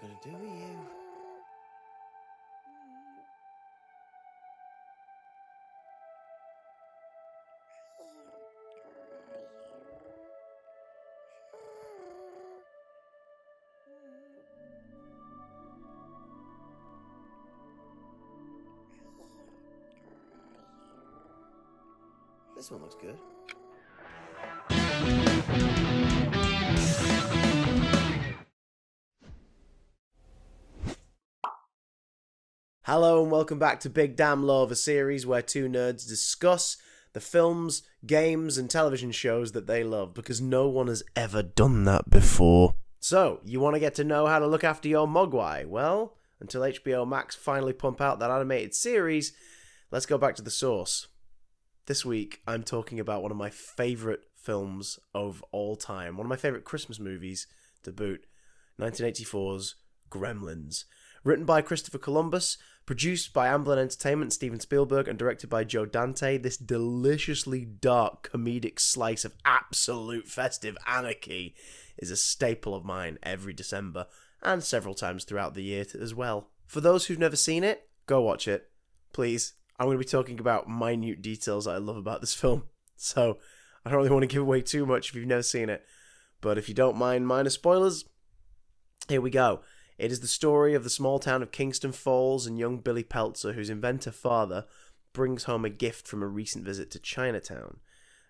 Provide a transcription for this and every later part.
gonna do with you? This one looks good. Hello and welcome back to Big Damn Love, a series where two nerds discuss the films, games, and television shows that they love, because no one has ever done that before. So, you want to get to know how to look after your mogwai? Well, until HBO Max finally pump out that animated series, let's go back to the source. This week, I'm talking about one of my favourite films of all time, one of my favourite Christmas movies to boot, 1984's Gremlins. Written by Christopher Columbus, produced by Amblin Entertainment and Steven Spielberg, and directed by Joe Dante, this deliciously dark comedic slice of absolute festive anarchy is a staple of mine every December, and several times throughout the year as well. For those who've never seen it, go watch it. Please. I'm going to be talking about minute details that I love about this film, so I don't really want to give away too much if you've never seen it. But if you don't mind minor spoilers, here we go. It is the story of the small town of Kingston Falls and young Billy Peltzer, whose inventor father brings home a gift from a recent visit to Chinatown,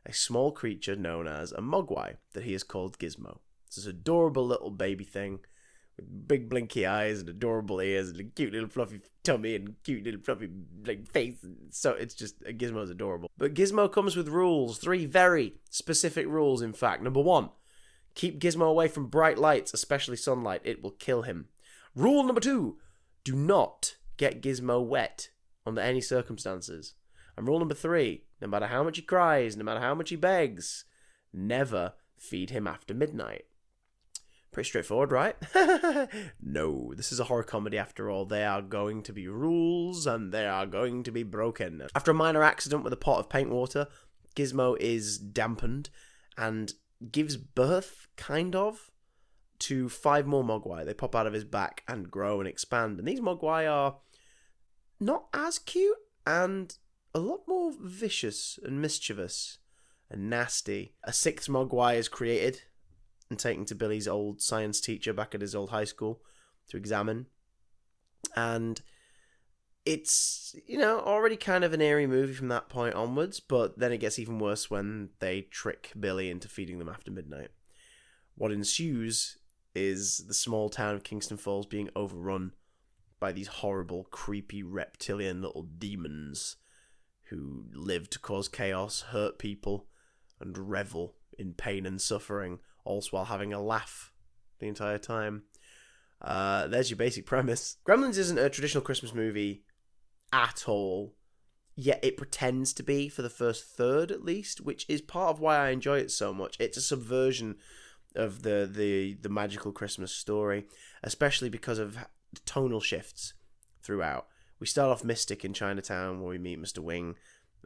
a small creature known as a mogwai that he has called Gizmo. It's this adorable little baby thing with big blinky eyes and adorable ears and a cute little fluffy tummy and cute little fluffy face. So it's just, Gizmo's adorable. But Gizmo comes with rules, 3 very specific rules in fact. Number 1, keep Gizmo away from bright lights, especially sunlight. It will kill him. Rule number 2, do not get Gizmo wet under any circumstances. And rule number 3, no matter how much he cries, no matter how much he begs, never feed him after midnight. Pretty straightforward, right? No, this is a horror comedy after all. There are going to be rules and they are going to be broken. After a minor accident with a pot of paint water, Gizmo is dampened and gives birth, kind of, to 5 more mogwai. They pop out of his back and grow and expand. And these mogwai are not as cute and a lot more vicious and mischievous and nasty. A 6th mogwai is created and taken to Billy's old science teacher back at his old high school to examine. And it's, already kind of an eerie movie from that point onwards, but then it gets even worse when they trick Billy into feeding them after midnight. What ensues is the small town of Kingston Falls being overrun by these horrible, creepy, reptilian little demons who live to cause chaos, hurt people, and revel in pain and suffering, all while having a laugh the entire time. There's your basic premise. Gremlins isn't a traditional Christmas movie at all, yet it pretends to be for the first third at least, which is part of why I enjoy it so much. It's a subversion of the magical Christmas story, especially because of the tonal shifts throughout. We start off mystic in Chinatown, where we meet Mr. Wing,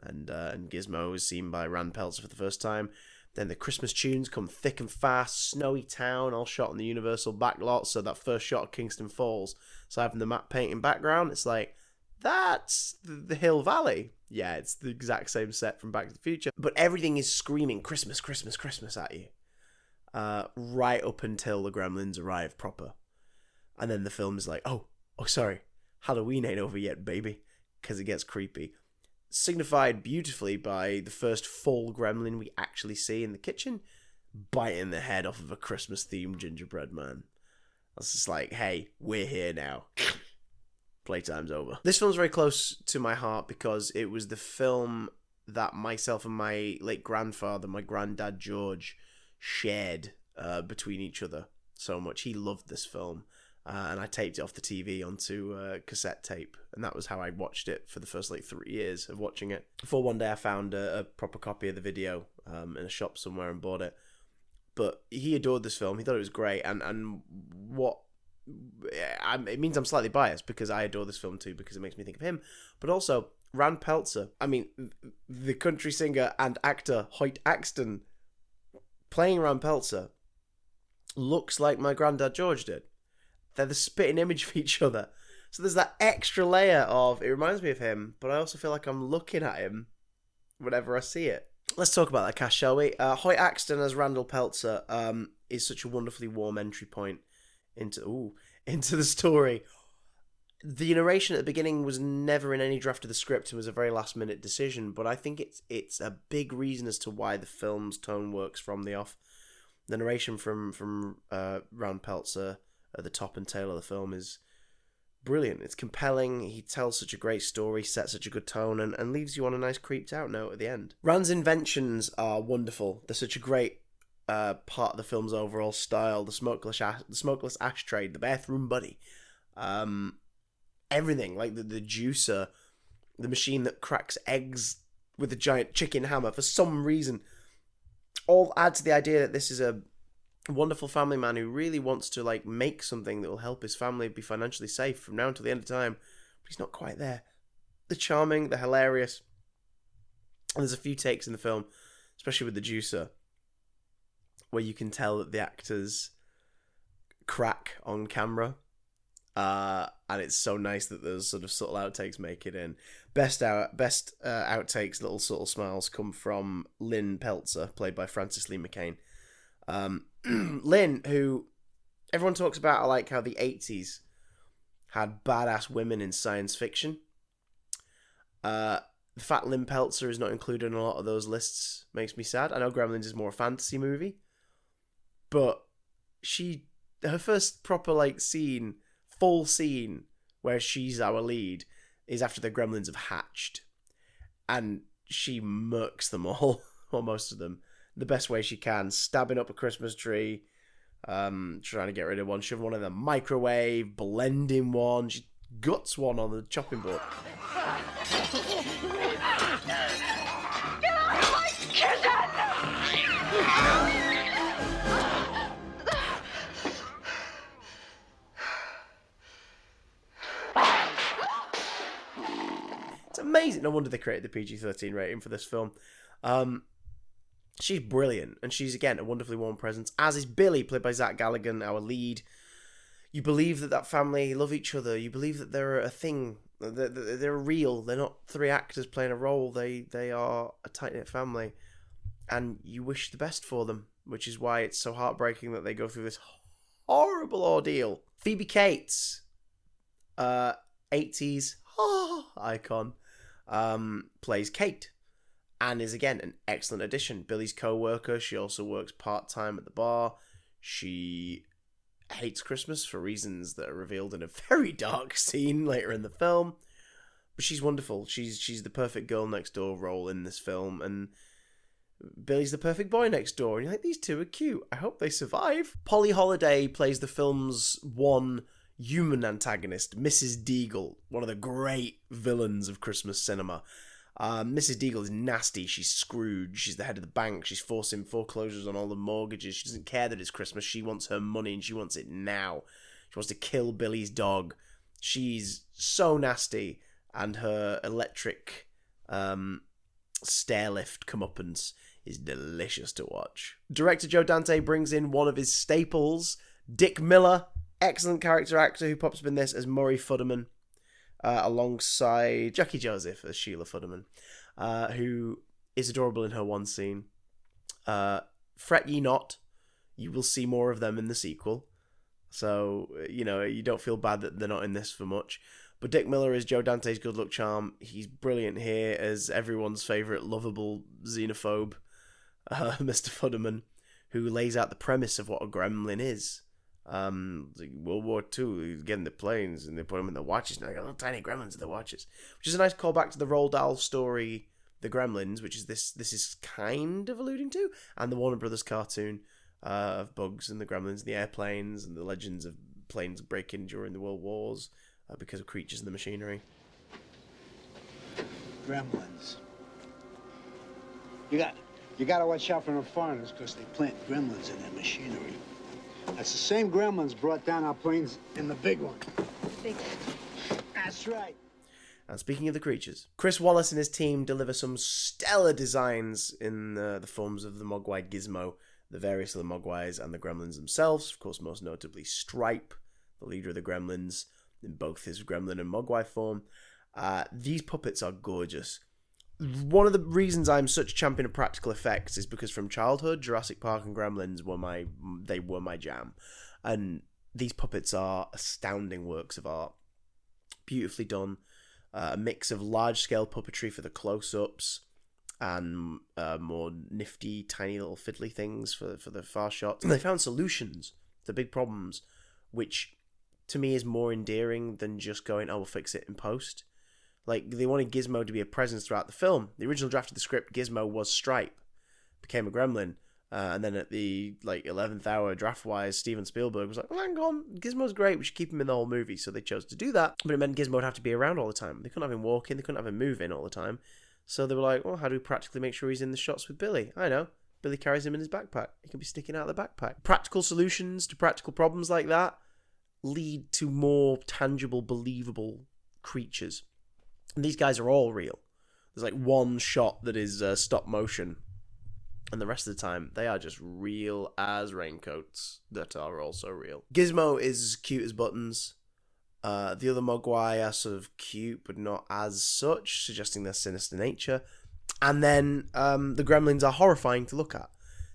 and Gizmo is seen by Rand Peltzer for the first time. Then the Christmas tunes come thick and fast, snowy town, all shot on the Universal backlot, so that first shot of Kingston Falls, so having the matte painting background, it's like, that's the Hill Valley. Yeah, it's the exact same set from Back to the Future, but everything is screaming Christmas, Christmas, Christmas at you. Right up until the Gremlins arrive proper. And then the film is like, oh, sorry, Halloween ain't over yet, baby, because it gets creepy. Signified beautifully by the first full gremlin we actually see in the kitchen, biting the head off of a Christmas-themed gingerbread man. It's just like, hey, we're here now. Playtime's over. This film's very close to my heart because it was the film that myself and my late grandfather, my granddad George, shared between each other so much. He loved this film, and I taped it off the TV onto cassette tape, and that was how I watched it for the first 3 years of watching it. Before one day I found a proper copy of the video in a shop somewhere and bought it. But he adored this film. He thought it was great, and what it means I'm slightly biased because I adore this film too, because it makes me think of him. But also Rand Peltzer, the country singer and actor Hoyt Axton playing Rand Peltzer looks like my granddad George did. they're the spitting image of each other. So there's that extra layer of, it reminds me of him, but I also feel like I'm looking at him whenever I see it. Let's talk about that cast, shall we? Hoyt Axton as Randall Peltzer is such a wonderfully warm entry point into the story. The narration at the beginning was never in any draft of the script and was a very last-minute decision, but I think it's a big reason as to why the film's tone works from the off. The narration from Rand Peltzer at the top and tail of the film is brilliant. It's compelling. He tells such a great story, sets such a good tone, and leaves you on a nice creeped out note at the end. Rand's inventions are wonderful. They're such a great part of the film's overall style. The smokeless ashtray, the bathroom buddy, everything, like the juicer, the machine that cracks eggs with a giant chicken hammer for some reason, all add to the idea that this is a wonderful family man who really wants to like make something that will help his family be financially safe from now until the end of time, but he's not quite there. The charming, the hilarious, and there's a few takes in the film, especially with the juicer, where you can tell that the actors crack on camera, and it's so nice that those sort of subtle outtakes make it in. Best outtakes, little subtle smiles, come from Lynn Peltzer, played by Frances Lee McCain. Lynn, who everyone talks about, I like how the 80s had badass women in science fiction. The fact Lynn Peltzer is not included in a lot of those lists makes me sad. I know Gremlins is more a fantasy movie, but her first proper full scene where she's our lead is after the Gremlins have hatched, and she murks them all, or most of them, the best way she can, stabbing up a Christmas tree, trying to get rid of one, shoving one in the microwave, blending one, she guts one on the chopping board. Get out of my kitchen! It's amazing. No wonder they created the PG-13 rating for this film. She's brilliant, and she's, again, a wonderfully warm presence, as is Billy, played by Zach Galligan, our lead. You believe that family love each other. You believe that they're a thing. They're real. They're not three actors playing a role. They are a tight-knit family, and you wish the best for them, which is why it's so heartbreaking that they go through this horrible ordeal. Phoebe Cates, 80s icon, plays Kate, and is, again, an excellent addition. Billy's co-worker. She also works part-time at the bar. She hates Christmas for reasons that are revealed in a very dark scene later in the film. But she's wonderful. She's the perfect girl next door role in this film, and Billy's the perfect boy next door. And you're like, these two are cute. I hope they survive. Polly Holliday plays the film's one human antagonist, Mrs. Deagle, one of the great villains of Christmas cinema. Mrs. Deagle is nasty. She's Scrooge. She's the head of the bank. She's forcing foreclosures on all the mortgages. She doesn't care that it's Christmas. She wants her money, and she wants it now. She wants to kill Billy's dog. She's so nasty, and her electric stair lift comeuppance is delicious to watch. Director Joe Dante brings in one of his staples, Dick Miller, excellent character actor who pops up in this as Murray Futterman, alongside Jackie Joseph as Sheila Futterman, who is adorable in her one scene. Fret ye not, you will see more of them in the sequel. So, you don't feel bad that they're not in this for much. But Dick Miller is Joe Dante's good luck charm. He's brilliant here as everyone's favourite lovable xenophobe, Mr. Futterman, who lays out the premise of what a gremlin is. Like World War II, getting the planes and they put them in the watches. Now they got little tiny gremlins in the watches, which is a nice callback to the Roald Dahl story, The Gremlins, which is this is kind of alluding to, and the Warner Brothers cartoon of Bugs and the Gremlins, and the airplanes, and the legends of planes breaking during the World Wars because of creatures in the machinery. Gremlins. You got to watch out for the foreigners because they plant gremlins in their machinery. That's the same gremlins brought down our planes in the big one. Big one. That's right. And speaking of the creatures, Chris Wallace and his team deliver some stellar designs in the forms of the Mogwai Gizmo, the various other Mogwais, and the Gremlins themselves. Of course, most notably Stripe, the leader of the Gremlins, in both his gremlin and mogwai form. These puppets are gorgeous. One of the reasons I'm such a champion of practical effects is because from childhood, Jurassic Park and Gremlins were my jam. And these puppets are astounding works of art. Beautifully done. A mix of large-scale puppetry for the close-ups and more nifty, tiny little fiddly things for the far shots. And they found solutions to big problems, which to me is more endearing than just going, we'll fix it in post. Like, they wanted Gizmo to be a presence throughout the film. The original draft of the script, Gizmo was Stripe, became a gremlin. And then at the 11th hour draft-wise, Steven Spielberg was like, hang on, Gizmo's great, we should keep him in the whole movie. So they chose to do that, but it meant Gizmo would have to be around all the time. They couldn't have him walking, they couldn't have him moving all the time. So they were like, well, how do we practically make sure he's in the shots with Billy? I know, Billy carries him in his backpack. He can be sticking out of the backpack. Practical solutions to practical problems like that lead to more tangible, believable creatures. And these guys are all real. There's one shot that is stop motion, and the rest of the time, they are just real as raincoats that are also real. Gizmo is as cute as buttons. The other Mogwai are sort of cute, but not as such, suggesting their sinister nature. And then the Gremlins are horrifying to look at.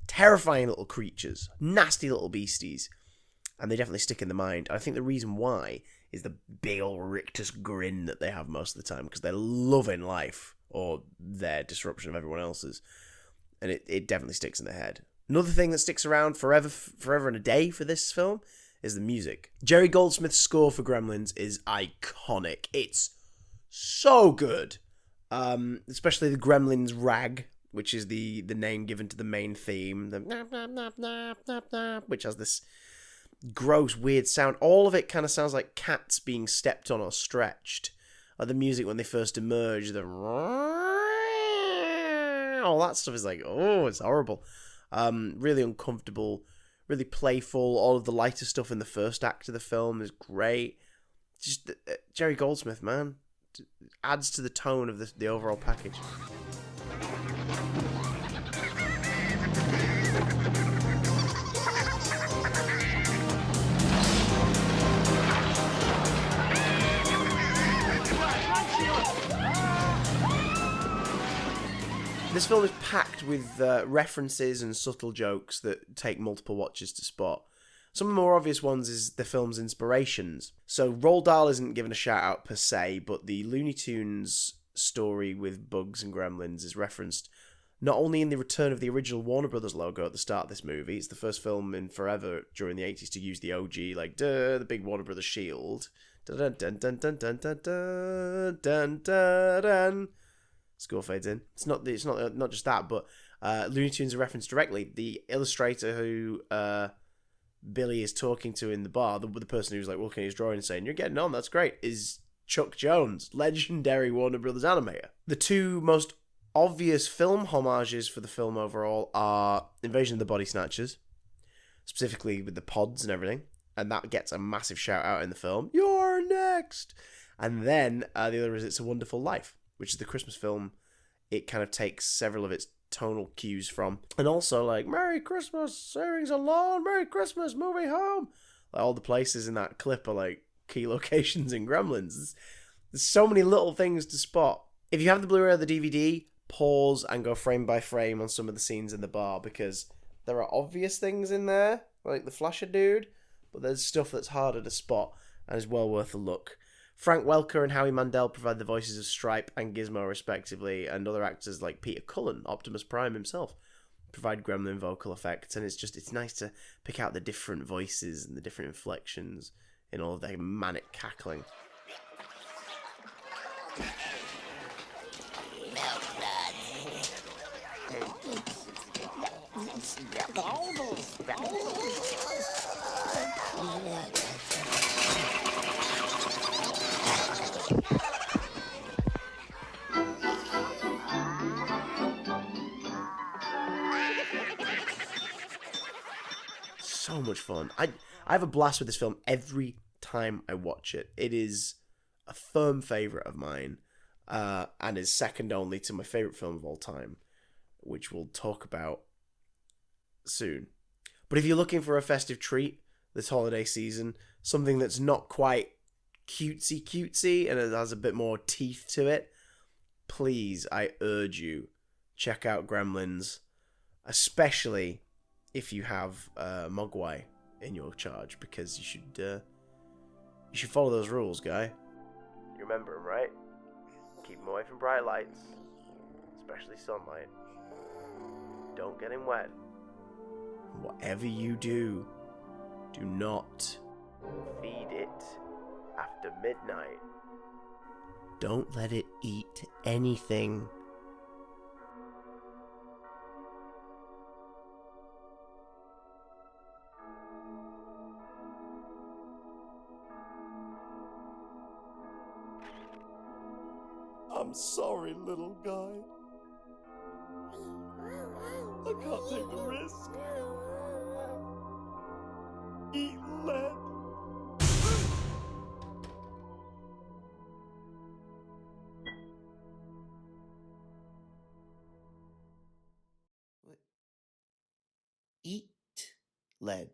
Terrifying little creatures. Nasty little beasties. And they definitely stick in the mind. I think the reason why is the big old rictus grin that they have most of the time, because they're loving life, or their disruption of everyone else's. And it definitely sticks in the head. Another thing that sticks around forever and a day for this film is the music. Jerry Goldsmith's score for Gremlins is iconic. It's so good. Especially the Gremlins rag, which is the name given to the main theme. The nap, nap, nap, nap, nap, nap, which has this gross, weird sound. All of it kind of sounds like cats being stepped on or stretched. Like the music when they first emerge, all that stuff is it's horrible. Really uncomfortable, really playful. All of the lighter stuff in the first act of the film is great. Just Jerry Goldsmith, man, adds to the tone of the overall package. This film is packed with references and subtle jokes that take multiple watches to spot. Some of the more obvious ones is the film's inspirations. So Roald Dahl isn't given a shout out per se, but the Looney Tunes story with Bugs and Gremlins is referenced not only in the return of the original Warner Brothers logo at the start of this movie. It's the first film in forever during the 80s to use the OG, the big Warner Brothers shield. Dun dun dun dun dun dun dun dun dun dun. Score fades in. It's not just that, but Looney Tunes are referenced directly. The illustrator who Billy is talking to in the bar, the person who's looking at his drawing and saying, "You're getting on, that's great," is Chuck Jones, legendary Warner Brothers animator. The two most obvious film homages for the film overall are Invasion of the Body Snatchers, specifically with the pods and everything, and that gets a massive shout out in the film. You're next! And then the other is It's a Wonderful Life, which is the Christmas film. It kind of takes several of its tonal cues from. And also, Merry Christmas, savings alone, Merry Christmas, moving home. All the places in that clip are, key locations in Gremlins. There's so many little things to spot. If you have the Blu-ray or the DVD, pause and go frame by frame on some of the scenes in the bar, because there are obvious things in there, like the Flasher dude, but there's stuff that's harder to spot and is well worth a look. Frank Welker and Howie Mandel provide the voices of Stripe and Gizmo respectively, and other actors like Peter Cullen, Optimus Prime himself, provide gremlin vocal effects, and it's nice to pick out the different voices and the different inflections in all of their manic cackling. So much fun. I have a blast with this film every time I watch it. It is a firm favourite of mine, and is second only to my favourite film of all time, which we'll talk about soon. But if you're looking for a festive treat, this holiday season. Something that's not quite cutesy and it has a bit more teeth to it. Please, I urge you, check out Gremlins, especially if you have Mogwai in your charge, because you should follow those rules, guy. You remember them, right? Keep him away from bright lights, especially sunlight. Don't get him wet. Whatever you do, do not feed it after midnight. Don't let it eat anything. I'm sorry, little guy. I can't take the risk. Eat lead. What? Eat lead.